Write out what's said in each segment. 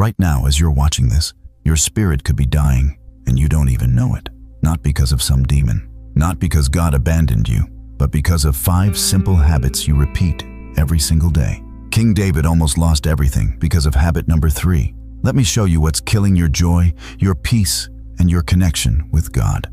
Right now, as you're watching this, your spirit could be dying, and you don't even know it. Not because of some demon, not because God abandoned you, but because of 5 simple habits you repeat every single day. King David almost lost everything because of habit number 3. Let me show you what's killing your joy, your peace, and your connection with God.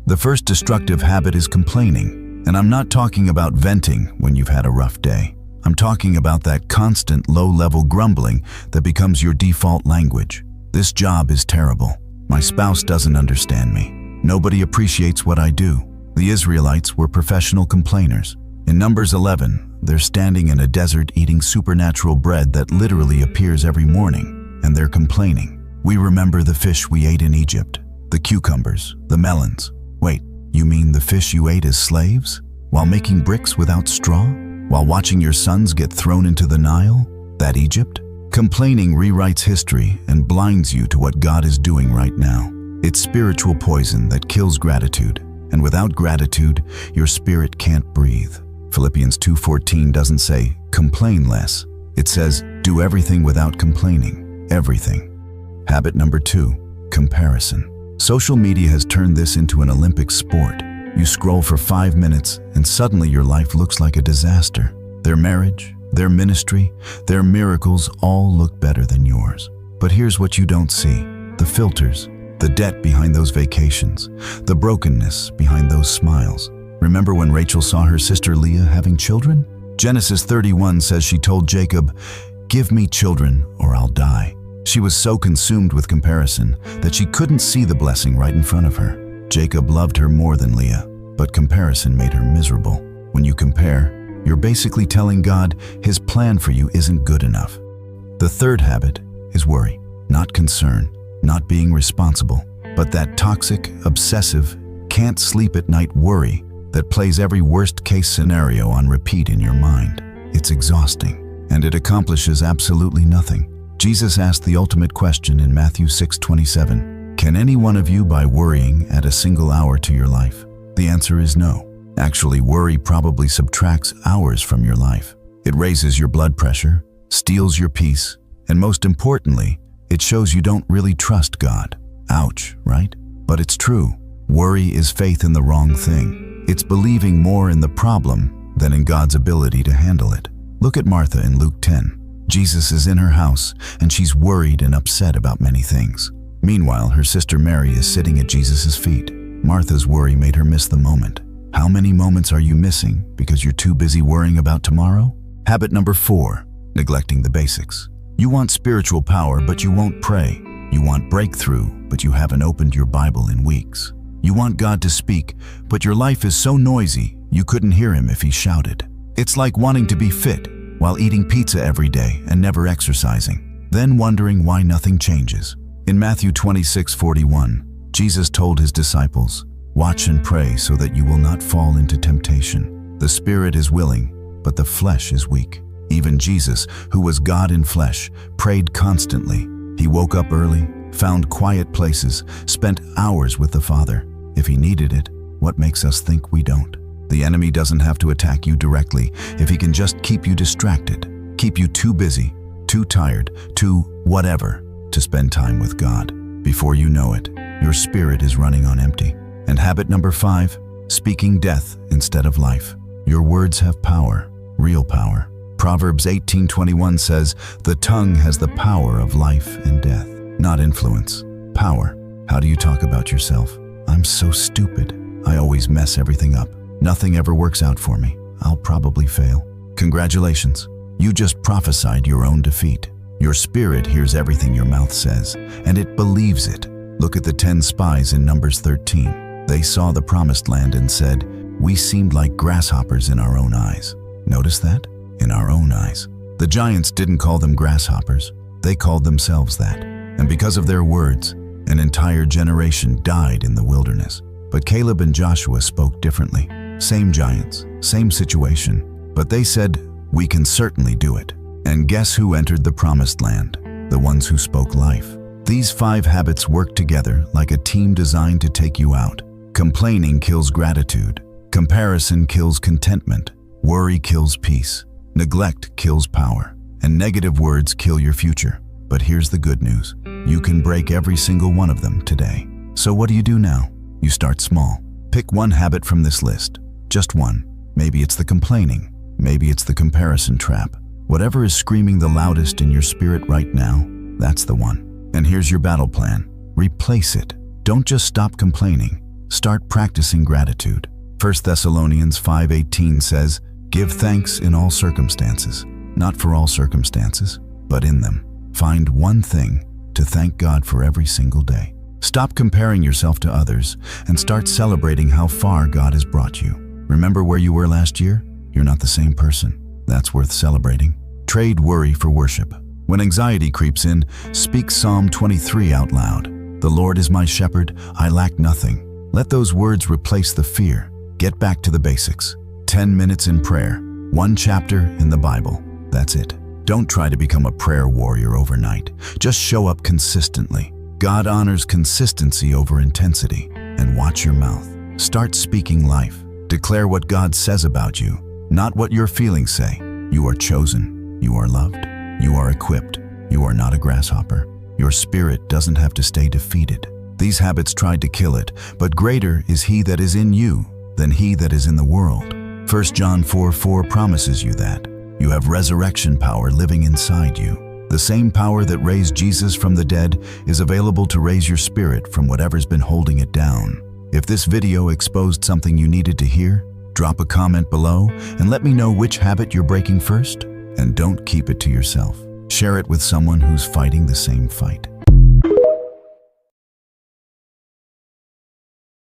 The first destructive habit is complaining, and I'm not talking about venting when you've had a rough day. I'm talking about that constant low-level grumbling that becomes your default language. This job is terrible. My spouse doesn't understand me. Nobody appreciates what I do. The Israelites were professional complainers. In Numbers 11, they're standing in a desert eating supernatural bread that literally appears every morning, and they're complaining. We remember the fish we ate in Egypt, the cucumbers, the melons. Wait, you mean the fish you ate as slaves? While making bricks without straw? While watching your sons get thrown into the Nile? That Egypt? Complaining rewrites history and blinds you to what God is doing right now. It's spiritual poison that kills gratitude, and without gratitude, your spirit can't breathe. Philippians 2:14 doesn't say, complain less. It says, do everything without complaining. Everything. Habit number 2, comparison. Social media has turned this into an Olympic sport. You scroll for 5 minutes, and suddenly your life looks like a disaster. Their marriage, their ministry, their miracles all look better than yours. But here's what you don't see: the filters, the debt behind those vacations, the brokenness behind those smiles. Remember when Rachel saw her sister Leah having children? Genesis 31 says she told Jacob, "Give me children or I'll die." She was so consumed with comparison that she couldn't see the blessing right in front of her. Jacob loved her more than Leah, but comparison made her miserable. When you compare, you're basically telling God His plan for you isn't good enough. The third habit is worry, not concern, not being responsible, but that toxic, obsessive, can't sleep at night worry that plays every worst-case scenario on repeat in your mind. It's exhausting, and it accomplishes absolutely nothing. Jesus asked the ultimate question in Matthew 6:27, "Can any one of you by worrying add a single hour to your life?" The answer is no. Actually, worry probably subtracts hours from your life. It raises your blood pressure, steals your peace, and most importantly, it shows you don't really trust God. Ouch, right? But it's true. Worry is faith in the wrong thing. It's believing more in the problem than in God's ability to handle it. Look at Martha in Luke 10. Jesus is in her house, and she's worried and upset about many things. Meanwhile, her sister Mary is sitting at Jesus' feet. Martha's worry made her miss the moment. How many moments are you missing because you're too busy worrying about tomorrow? Habit number 4, neglecting the basics. You want spiritual power, but you won't pray. You want breakthrough, but you haven't opened your Bible in weeks. You want God to speak, but your life is so noisy, you couldn't hear Him if He shouted. It's like wanting to be fit while eating pizza every day and never exercising, then wondering why nothing changes. In Matthew 26:41, Jesus told His disciples, "Watch and pray so that you will not fall into temptation. The spirit is willing, but the flesh is weak." Even Jesus, who was God in flesh, prayed constantly. He woke up early, found quiet places, spent hours with the Father. If He needed it, what makes us think we don't? The enemy doesn't have to attack you directly if he can just keep you distracted, keep you too busy, too tired, too whatever to spend time with God. Before you know it, your spirit is running on empty. And habit number 5, speaking death instead of life. Your words have power, real power. Proverbs 18:21 says, "The tongue has the power of life and death." Not influence, power. How do you talk about yourself? "I'm so stupid. I always mess everything up. Nothing ever works out for me. I'll probably fail." Congratulations. You just prophesied your own defeat. Your spirit hears everything your mouth says, and it believes it. Look at the 10 spies in Numbers 13. They saw the promised land and said, "We seemed like grasshoppers in our own eyes." Notice that? In our own eyes. The giants didn't call them grasshoppers. They called themselves that. And because of their words, an entire generation died in the wilderness. But Caleb and Joshua spoke differently. Same giants, same situation. But they said, "We can certainly do it." And guess who entered the promised land? The ones who spoke life. These 5 habits work together like a team designed to take you out. Complaining kills gratitude. Comparison kills contentment. Worry kills peace. Neglect kills power. And negative words kill your future. But here's the good news. You can break every single one of them today. So what do you do now? You start small. Pick one habit from this list. Just one. Maybe it's the complaining. Maybe it's the comparison trap. Whatever is screaming the loudest in your spirit right now, that's the one. And here's your battle plan. Replace it. Don't just stop complaining. Start practicing gratitude. 1 Thessalonians 5:18 says, "Give thanks in all circumstances." Not for all circumstances, but in them. Find one thing to thank God for every single day. Stop comparing yourself to others and start celebrating how far God has brought you. Remember where you were last year? You're not the same person. That's worth celebrating. Trade worry for worship. When anxiety creeps in, speak Psalm 23 out loud. "The Lord is my shepherd, I lack nothing." Let those words replace the fear. Get back to the basics. 10 minutes in prayer. One chapter in the Bible. That's it. Don't try to become a prayer warrior overnight. Just show up consistently. God honors consistency over intensity. And watch your mouth. Start speaking life. Declare what God says about you, not what your feelings say. You are chosen. You are loved. You are equipped. You are not a grasshopper. Your spirit doesn't have to stay defeated. These habits tried to kill it, but greater is He that is in you than he that is in the world. 1 John 4:4 promises you that. You have resurrection power living inside you. The same power that raised Jesus from the dead is available to raise your spirit from whatever's been holding it down. If this video exposed something you needed to hear, drop a comment below and let me know which habit you're breaking first. And don't keep it to yourself. Share it with someone who's fighting the same fight.